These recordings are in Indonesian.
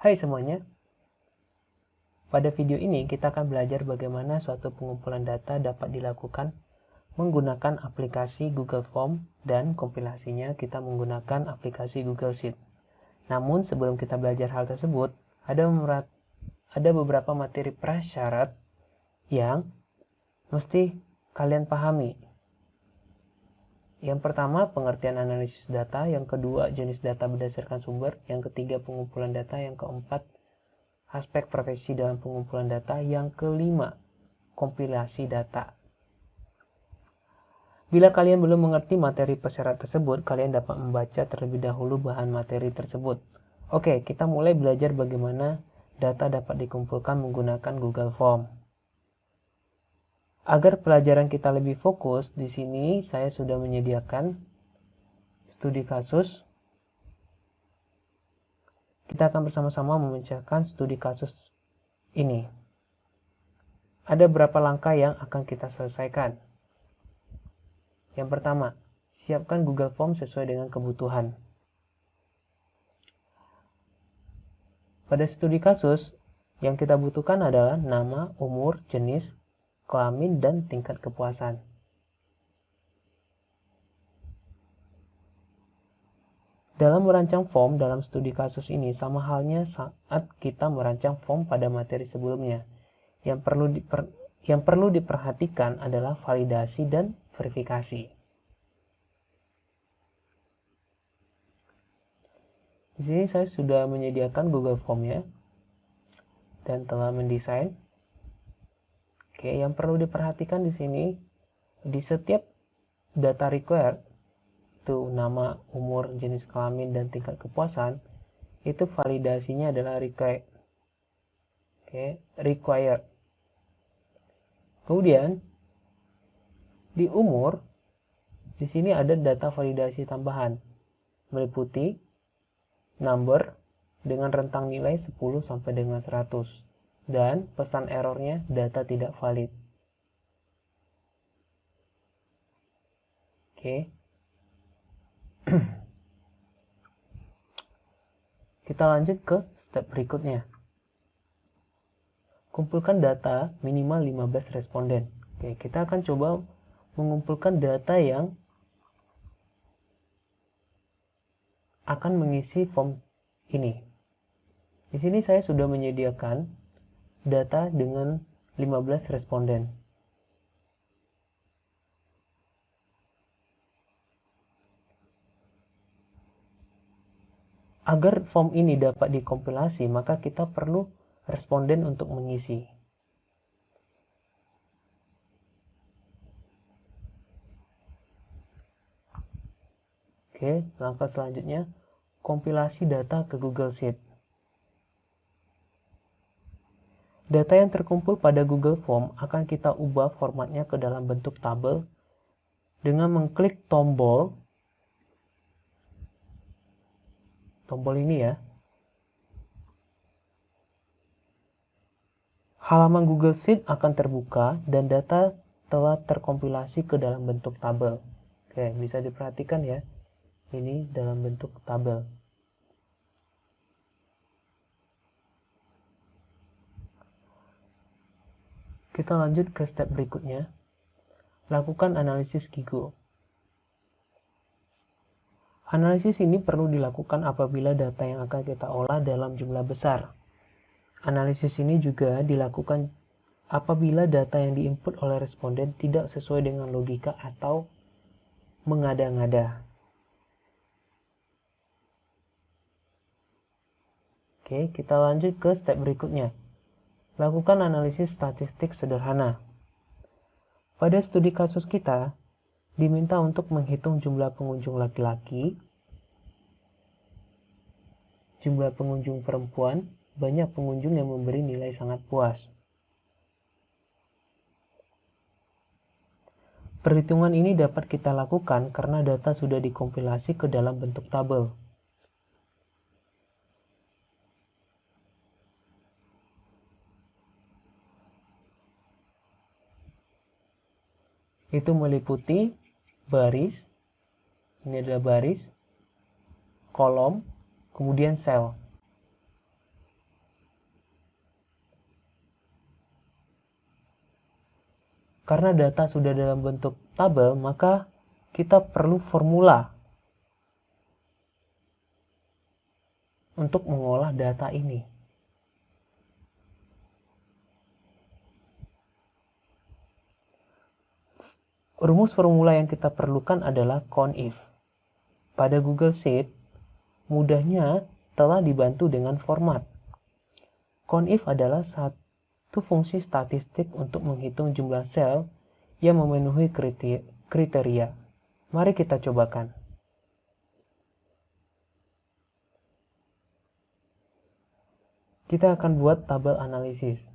Hai semuanya, pada video ini kita akan belajar bagaimana suatu pengumpulan data dapat dilakukan menggunakan aplikasi Google Form dan kompilasinya kita menggunakan aplikasi Google Sheet. Namun sebelum kita belajar hal tersebut, ada beberapa materi prasyarat yang mesti kalian pahami. Yang pertama, pengertian analisis data. Yang kedua, jenis data berdasarkan sumber. Yang ketiga, pengumpulan data. Yang keempat, aspek profesi dalam pengumpulan data. Yang kelima, kompilasi data. Bila kalian belum mengerti materi prasyarat tersebut, kalian dapat membaca terlebih dahulu bahan materi tersebut. Oke, kita mulai belajar bagaimana data dapat dikumpulkan menggunakan Google Form. Agar pelajaran kita lebih fokus, di sini saya sudah menyediakan studi kasus. Kita akan bersama-sama memecahkan studi kasus ini. Ada beberapa langkah yang akan kita selesaikan. Yang pertama, siapkan Google Form sesuai dengan kebutuhan. Pada studi kasus, yang kita butuhkan adalah nama, umur, jenis, kelamin, dan tingkat kepuasan. Dalam merancang form dalam studi kasus ini sama halnya saat kita merancang form pada materi sebelumnya. Yang perlu diperhatikan adalah validasi dan verifikasi. Di sini saya sudah menyediakan Google Form-nya dan telah mendesain. Oke, yang perlu diperhatikan di sini, di setiap data required, itu nama, umur, jenis kelamin, dan tingkat kepuasan, itu validasinya adalah required. Oke, required. Kemudian, di umur, di sini ada data validasi tambahan, meliputi number dengan rentang nilai 10 sampai dengan 100. Dan pesan errornya data tidak valid. Oke. Kita lanjut ke step berikutnya. Kumpulkan data minimal 15 responden. Oke, kita akan coba mengumpulkan data yang akan mengisi form ini. Di sini saya sudah menyediakan data dengan 15 responden. Agar form ini dapat dikompilasi, maka kita perlu responden untuk mengisi. Oke, langkah selanjutnya, kompilasi data ke Google Sheet. Data yang terkumpul pada Google Form akan kita ubah formatnya ke dalam bentuk tabel dengan mengklik tombol ini ya. Halaman Google Sheet akan terbuka dan data telah terkompilasi ke dalam bentuk tabel. Oke, bisa diperhatikan ya. Ini dalam bentuk tabel. Kita lanjut ke step berikutnya. Lakukan analisis Gigo. Analisis ini perlu dilakukan apabila data yang akan kita olah dalam jumlah besar. Analisis ini juga dilakukan apabila data yang diinput oleh responden tidak sesuai dengan logika atau mengada-ngada. Oke, kita lanjut ke step berikutnya. Lakukan analisis statistik sederhana. Pada studi kasus kita, diminta untuk menghitung jumlah pengunjung laki-laki, jumlah pengunjung perempuan, banyak pengunjung yang memberi nilai sangat puas. Perhitungan ini dapat kita lakukan karena data sudah dikompilasi ke dalam bentuk tabel. Itu meliputi baris, ini adalah baris, kolom, kemudian sel. karena data sudah dalam bentuk tabel, maka kita perlu formula untuk mengolah data ini. Rumus formula yang kita perlukan adalah CONIF. Pada Google Sheet, mudahnya telah dibantu dengan format. CONIF adalah satu fungsi statistik untuk menghitung jumlah sel yang memenuhi kriteria. Mari kita cobakan. Kita akan buat tabel analisis.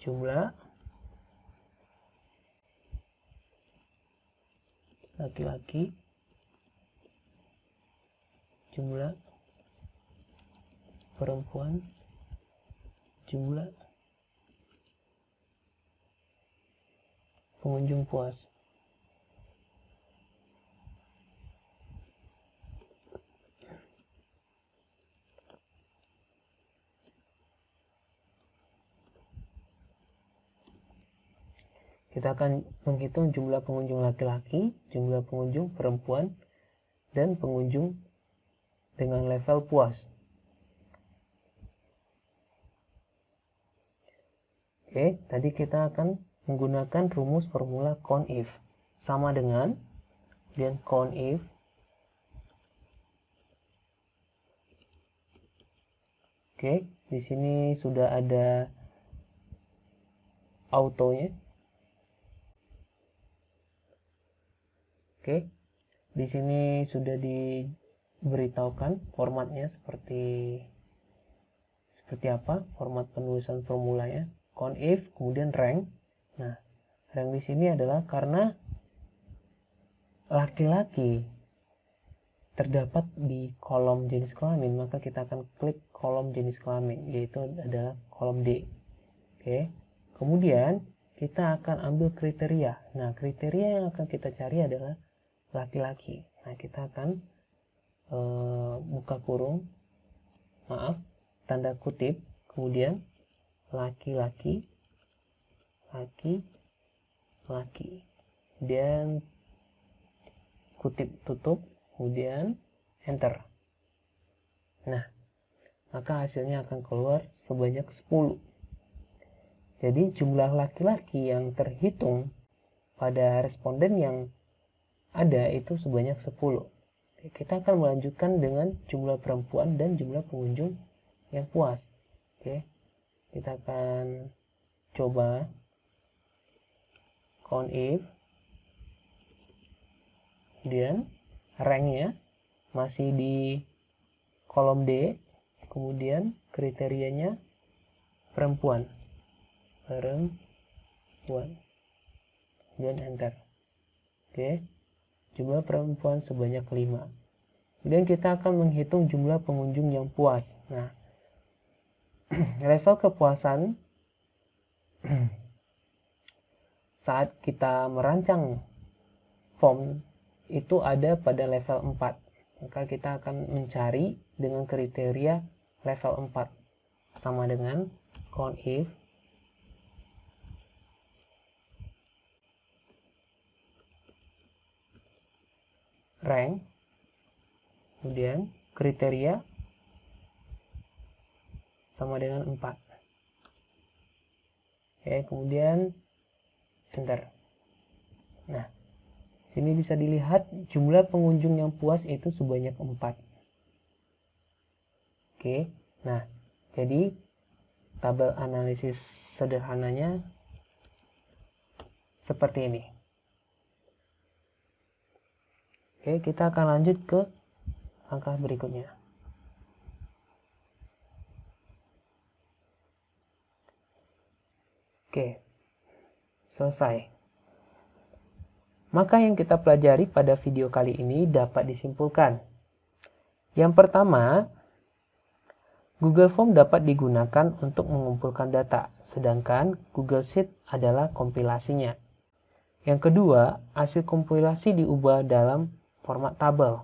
Jumlah laki-laki, jumlah perempuan, jumlah pengunjung puas. Kita akan menghitung jumlah pengunjung laki-laki, jumlah pengunjung perempuan, dan pengunjung dengan level puas. Oke, tadi kita akan menggunakan rumus formula CONIF. Sama dengan dan CONIF Oke, di sini sudah ada autonya. Oke, di sini sudah diberitahukan formatnya seperti apa, format penulisan formulanya, CONIF, kemudian rank. Nah, rank di sini adalah karena laki-laki terdapat di kolom jenis kelamin, maka kita akan klik kolom jenis kelamin, yaitu adalah kolom D. Oke, kemudian kita akan ambil kriteria. Nah, kriteria yang akan kita cari adalah laki-laki. Nah, kita akan buka kurung, tanda kutip, kemudian laki-laki, laki-laki, dan kutip tutup, kemudian enter. Nah, maka hasilnya akan keluar sebanyak 10. Jadi jumlah laki-laki yang terhitung pada responden yang ada itu sebanyak 10. Kita akan melanjutkan dengan jumlah perempuan dan jumlah pengunjung yang puas. Oke, kita akan coba CONIF, kemudian ranknya masih di kolom D, kemudian kriterianya perempuan, dan enter. Oke, jumlah perempuan sebanyak 5. Kemudian kita akan menghitung jumlah pengunjung yang puas. Nah, level kepuasan saat kita merancang form itu ada pada level 4. Maka kita akan mencari dengan kriteria level 4. Sama dengan CONIF rank, kemudian kriteria sama dengan 4. Oke, kemudian enter. Nah, sini bisa dilihat jumlah pengunjung yang puas itu sebanyak 4. Oke, nah, jadi tabel analisis sederhananya seperti ini. Oke, kita akan lanjut ke langkah berikutnya. Oke, selesai. Maka yang kita pelajari pada video kali ini dapat disimpulkan. Yang pertama, Google Form dapat digunakan untuk mengumpulkan data, sedangkan Google Sheet adalah kompilasinya. Yang kedua, hasil kompilasi diubah dalam format tabel.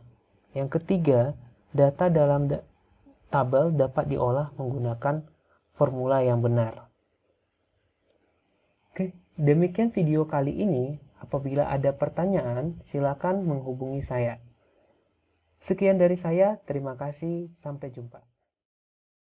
Yang ketiga, data dalam tabel dapat diolah menggunakan formula yang benar. Oke, demikian video kali ini. Apabila ada pertanyaan, silakan menghubungi saya. Sekian dari saya, terima kasih, sampai jumpa.